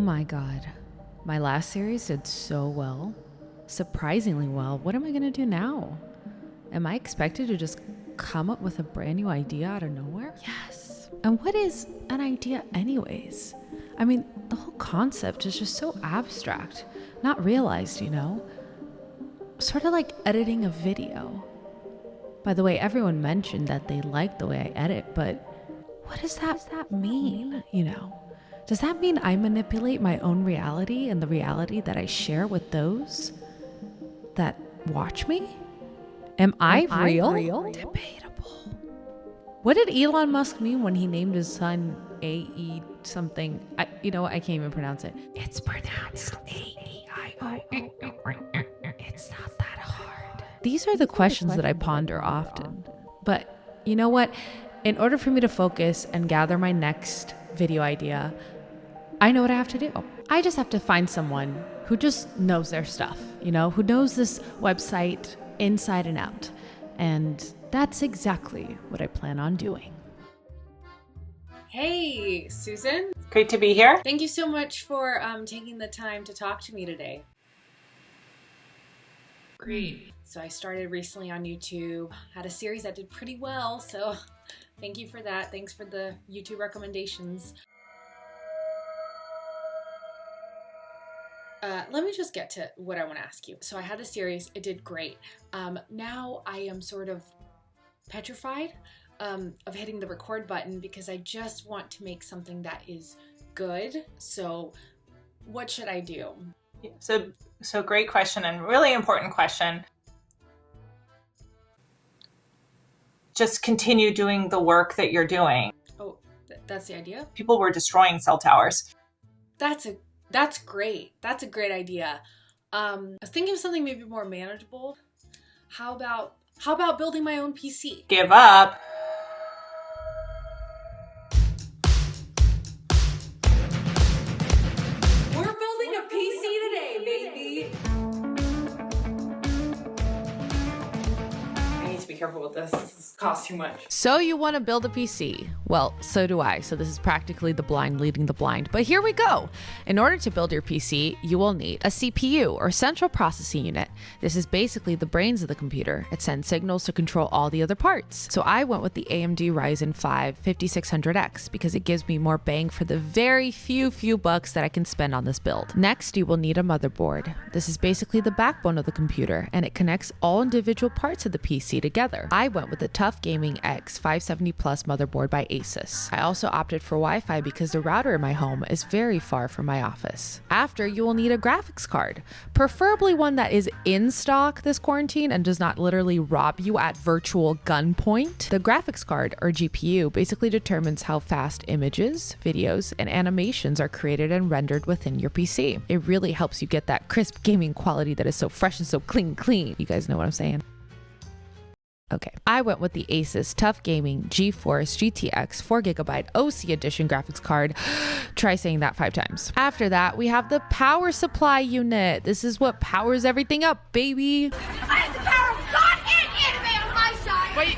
my God. My last series did so well. Surprisingly well. What am I going to do now? Am I expected to just come up with a brand new idea out of nowhere? Yes. And what is an idea anyways? I mean, the whole concept is just so abstract, not realized, you know? Sort of like editing a video. By the way, everyone mentioned that they like the way I edit, but what does that mean, you know? Does that mean I manipulate my own reality and the reality that I share with those that watch me? Am I real? Debatable. What did Elon Musk mean when he named his son A-E something? I can't even pronounce it. It's pronounced A-E-I-O. It's not that hard. These are the questions that I ponder often. But you know what? In order for me to focus and gather my next video idea, I know what I have to do. I just have to find someone who just knows their stuff, you know, who knows this website inside and out. And that's exactly what I plan on doing. Hey, Susan. Great to be here. Thank you so much for taking the time to talk to me today. Great. So I started recently on YouTube, had a series that did pretty well, so thank you for that. Thanks for the YouTube recommendations. Let me just get to what I want to ask you. So I had a series, it did great. Now I am sort of petrified of hitting the record button because I just want to make something that is good. So what should I do? So great question and really important question. Just continue doing the work that you're doing. Oh, that's the idea? People were destroying cell towers. That's great. That's a great idea. I was thinking of something maybe more manageable. How about building my own PC? Give up. We're building a PC today, baby. I need to be careful with this. This costs too much. So you want to build a PC? Well, so do I. So this is practically the blind leading the blind. But here we go. In order to build your PC, you will need a CPU or central processing unit. This is basically the brains of the computer. It sends signals to control all the other parts. So I went with the AMD Ryzen 5 5600X because it gives me more bang for the very few bucks that I can spend on this build. Next, you will need a motherboard. This is basically the backbone of the computer and it connects all individual parts of the PC together. I went with the TUF Gaming X 570 Plus motherboard by Asus. I also opted for Wi-Fi because the router in my home is very far from my office. After, you will need a graphics card, preferably one that is in stock this quarantine and does not literally rob you at virtual gunpoint. The graphics card, or GPU, basically determines how fast images, videos, and animations are created and rendered within your PC. It really helps you get that crisp gaming quality that is so fresh and so clean. You guys know what I'm saying? Okay, I went with the Asus TUF Gaming GeForce GTX 4GB OC Edition graphics card. Try saying that 5 times. After that, we have the power supply unit. This is what powers everything up, baby. I have the power of God and anime on my side! Wait,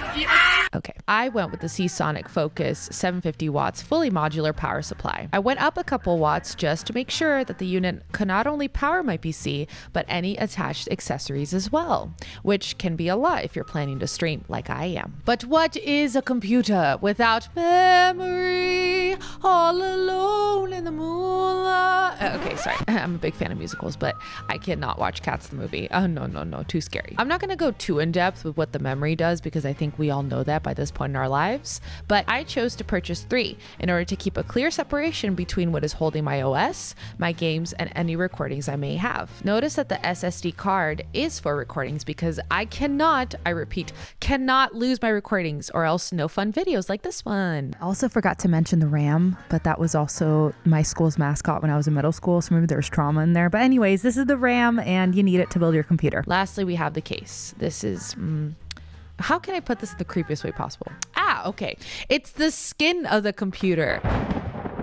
okay, I went with the Seasonic Focus 750 watts fully modular power supply. I went up a couple watts just to make sure that the unit could not only power my PC, but any attached accessories as well, which can be a lot if you're planning to stream like I am. But what is a computer without memory? All alone in the moonlight. Okay, sorry. I'm a big fan of musicals, but I cannot watch Cats the movie. Oh, no, too scary. I'm not gonna go too in depth with what the memory does because I think we all know that by this point in our lives, but I chose to purchase 3 in order to keep a clear separation between what is holding my OS, my games, and any recordings I may have. Notice that the SSD card is for recordings because I repeat, cannot lose my recordings or else no fun videos like this one. I also forgot to mention the RAM, but that was also my school's mascot when I was in middle school, so maybe there's trauma in there. But anyways, this is the RAM and you need it to build your computer. Lastly, we have the case. This is... how can I put this in the creepiest way possible? Okay. It's the skin of the computer.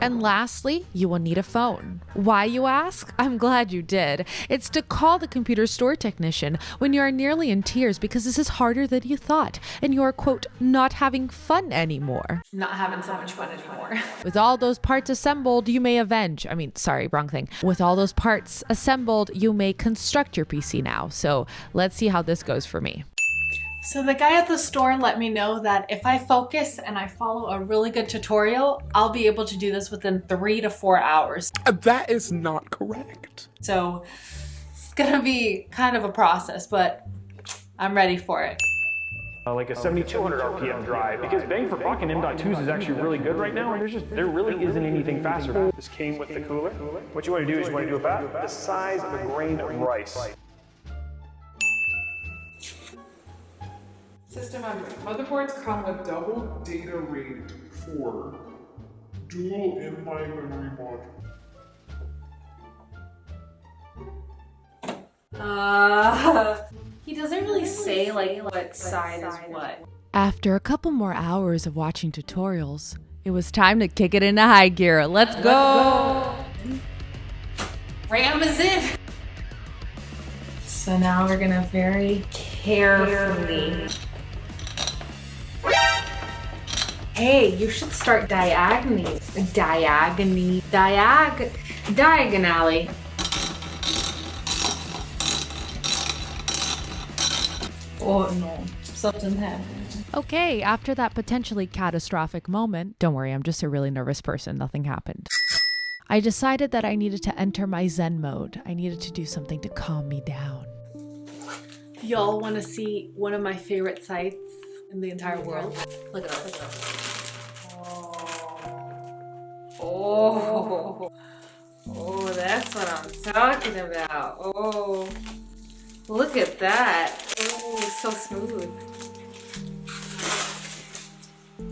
And lastly, you will need a phone. Why, you ask? I'm glad you did. It's to call the computer store technician when you are nearly in tears because this is harder than you thought and you are, quote, not having fun anymore. Not having so much fun anymore. With all those parts assembled, you may wrong thing. With all those parts assembled, you may construct your PC now. So let's see how this goes for me. So the guy at the store let me know that if I focus and I follow a really good tutorial, I'll be able to do this within 3 to 4 hours. That is not correct. So it's gonna be kind of a process, but I'm ready for it. Like a 7200 RPM drive, because bang for buck and M.2s is actually really good right now, and there really isn't anything faster. This came with the cooler. What you want to do is you want to do about the size of a grain of rice. System update. Motherboards come with double data rating for dual in-line memory module. He doesn't really say like what size is what. After a couple more hours of watching tutorials, it was time to kick it into high gear. Let's go! RAM is in! So now we're gonna very carefully. Hey, you should start diagonally. Diagonally. Oh no, something happened. Okay, after that potentially catastrophic moment, don't worry, I'm just a really nervous person, nothing happened. I decided that I needed to enter my Zen mode. I needed to do something to calm me down. Y'all want to see one of my favorite sites in the entire world? Look at this. Oh, that's what I'm talking about. Oh, look at that. Oh, so smooth.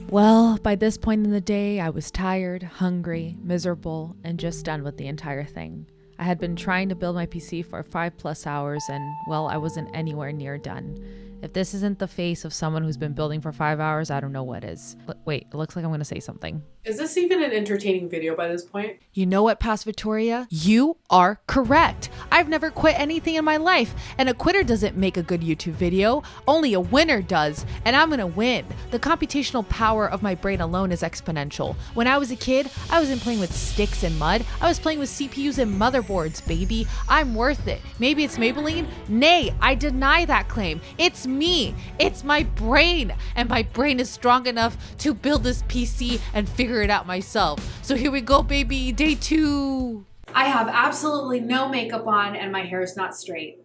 Well, by this point in the day, I was tired, hungry, miserable, and just done with the entire thing. I had been trying to build my PC for 5+ hours and, well, I wasn't anywhere near done. If this isn't the face of someone who's been building for 5 hours, I don't know what is. Wait, it looks like I'm going to say something. Is this even an entertaining video by this point? You know what, Past Victoria? You are correct. I've never quit anything in my life, and a quitter doesn't make a good YouTube video. Only a winner does, and I'm gonna win. The computational power of my brain alone is exponential. When I was a kid, I wasn't playing with sticks and mud. I was playing with CPUs and motherboards, baby. I'm worth it. Maybe it's Maybelline? Nay, I deny that claim. It's me. It's my brain, and my brain is strong enough to build this PC and figure it out myself. So here we go, baby. Day 2. I have absolutely no makeup on and my hair is not straight.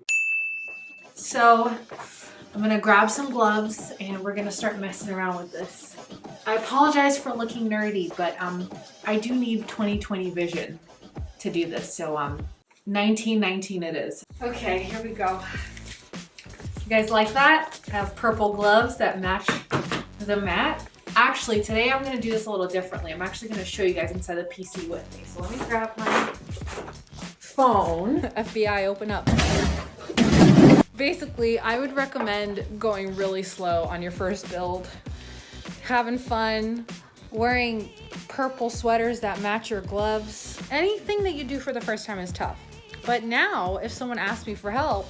So I'm gonna grab some gloves and we're gonna start messing around with this. I apologize for looking nerdy, but I do need 20/20 vision to do this. So 19/19 it is. Okay, here we go. You guys like that? I have purple gloves that match the mat. Actually, today I'm gonna do this a little differently. I'm actually gonna show you guys inside the PC with me. So let me grab my phone. FBI, open up. Basically, I would recommend going really slow on your first build. Having fun, wearing purple sweaters that match your gloves. Anything that you do for the first time is tough. But now, if someone asks me for help,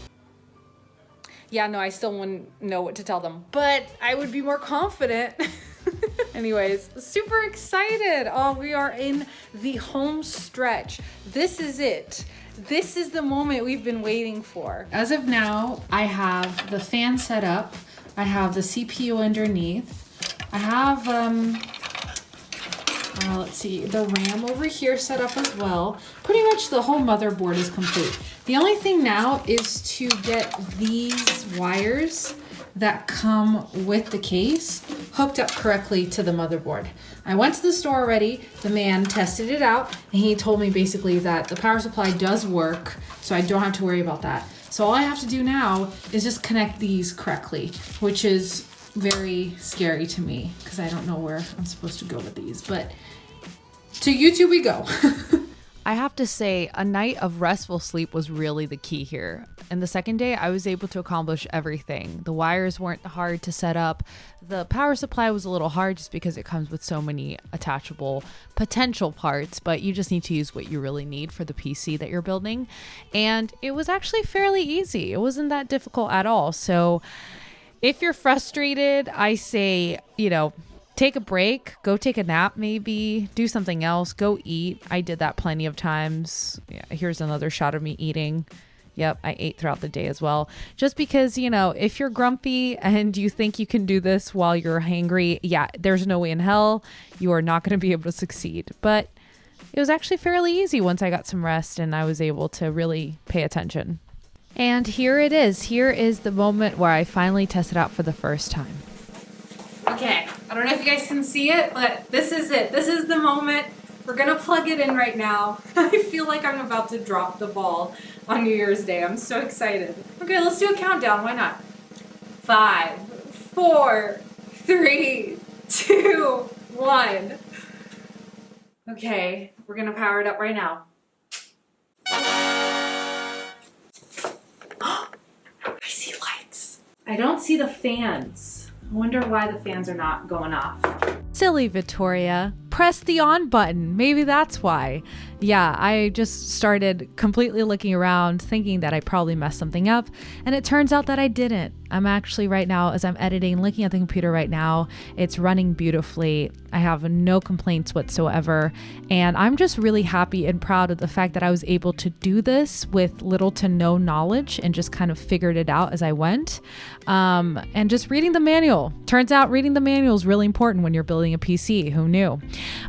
yeah, no, I still wouldn't know what to tell them, but I would be more confident. Anyways, super excited. Oh, we are in the home stretch. This is it. This is the moment we've been waiting for. As of now, I have the fan set up. I have the CPU underneath. I have, let's see, the RAM over here set up as well. Pretty much the whole motherboard is complete. The only thing now is to get these wires that come with the case hooked up correctly to the motherboard. I went to the store already, the man tested it out, and he told me basically that the power supply does work, so I don't have to worry about that. So all I have to do now is just connect these correctly, which is very scary to me because I don't know where I'm supposed to go with these, but to YouTube we go. I have to say, a night of restful sleep was really the key here. And the second day, I was able to accomplish everything. The wires weren't hard to set up. The power supply was a little hard just because it comes with so many attachable potential parts, but you just need to use what you really need for the PC that you're building. And it was actually fairly easy. It wasn't that difficult at all. So if you're frustrated, I say, take a break, go take a nap, maybe do something else, go eat. I did that plenty of times. Yeah, here's another shot of me eating. Yep, I ate throughout the day as well. Just because, if you're grumpy and you think you can do this while you're hangry, yeah, there's no way in hell you are not going to be able to succeed. But it was actually fairly easy once I got some rest and I was able to really pay attention. And here it is. Here is the moment where I finally tested out for the first time. Okay, I don't know if you guys can see it, but this is it. This is the moment. We're gonna plug it in right now. I feel like I'm about to drop the ball on New Year's Day. I'm so excited. Okay, let's do a countdown. Why not? 5, 4, 3, 2, 1. Okay, we're gonna power it up right now. I see lights. I don't see the fans. I wonder why the fans are not going off. Silly Victoria. Press the on button. Maybe that's why. Yeah, I just started completely looking around thinking that I probably messed something up, and it turns out that I didn't. I'm actually right now, as I'm editing, looking at the computer right now. It's running beautifully. I have no complaints whatsoever, and I'm just really happy and proud of the fact that I was able to do this with little to no knowledge and just kind of figured it out as I went. And just reading the manual. Turns out reading the manual is really important when you're building a PC. Who knew?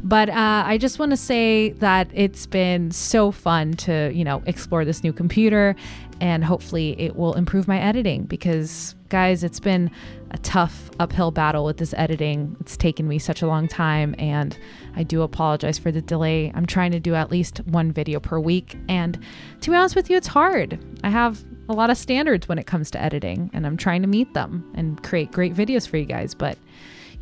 But I just want to say that it's been so fun to, explore this new computer, and hopefully it will improve my editing because, guys, it's been a tough uphill battle with this editing. It's taken me such a long time, and I do apologize for the delay. I'm trying to do at least one video per week, and to be honest with you, it's hard. I have a lot of standards when it comes to editing, and I'm trying to meet them and create great videos for you guys, but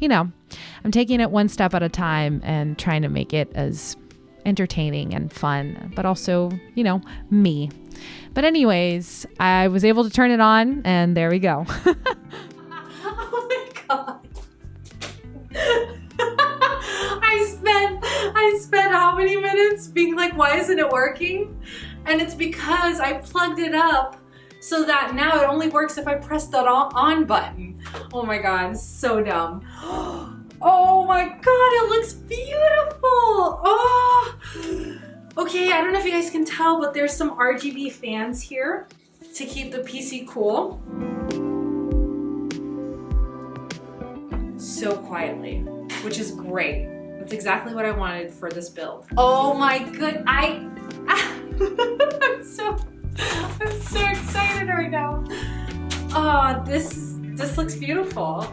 I'm taking it one step at a time and trying to make it as entertaining and fun, but also, me. But anyways, I was able to turn it on, and there we go. Oh my God. I spent how many minutes being like, why isn't it working? And it's because I plugged it up so that now it only works if I press the on button. Oh my God, it's so dumb. Oh my God, it looks beautiful. Oh, okay, I don't know if you guys can tell, but there's some RGB fans here to keep the PC cool. So quietly, which is great. That's exactly what I wanted for this build. Oh my good, I'm so excited right now. Oh, this looks beautiful.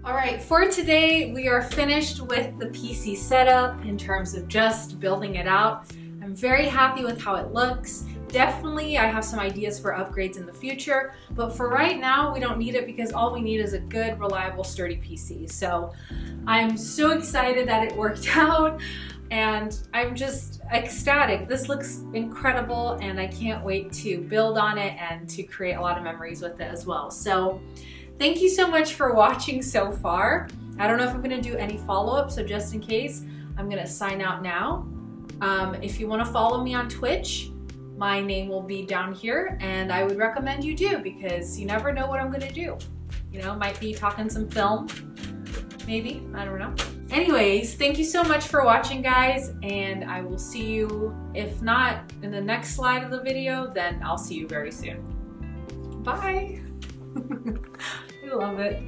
Alright, for today we are finished with the PC setup in terms of just building it out. I'm very happy with how it looks. Definitely I have some ideas for upgrades in the future, but for right now we don't need it because all we need is a good, reliable, sturdy PC. So I'm so excited that it worked out, and I'm just ecstatic. This looks incredible, and I can't wait to build on it and to create a lot of memories with it as well. So thank you so much for watching so far. I don't know if I'm gonna do any follow-up, so just in case, I'm gonna sign out now. If you wanna follow me on Twitch, my name will be down here, and I would recommend you do because you never know what I'm gonna do. Might be talking some film, maybe, I don't know. Anyways, thank you so much for watching, guys, and I will see you, if not in the next slide of the video, then I'll see you very soon. Bye. I love it.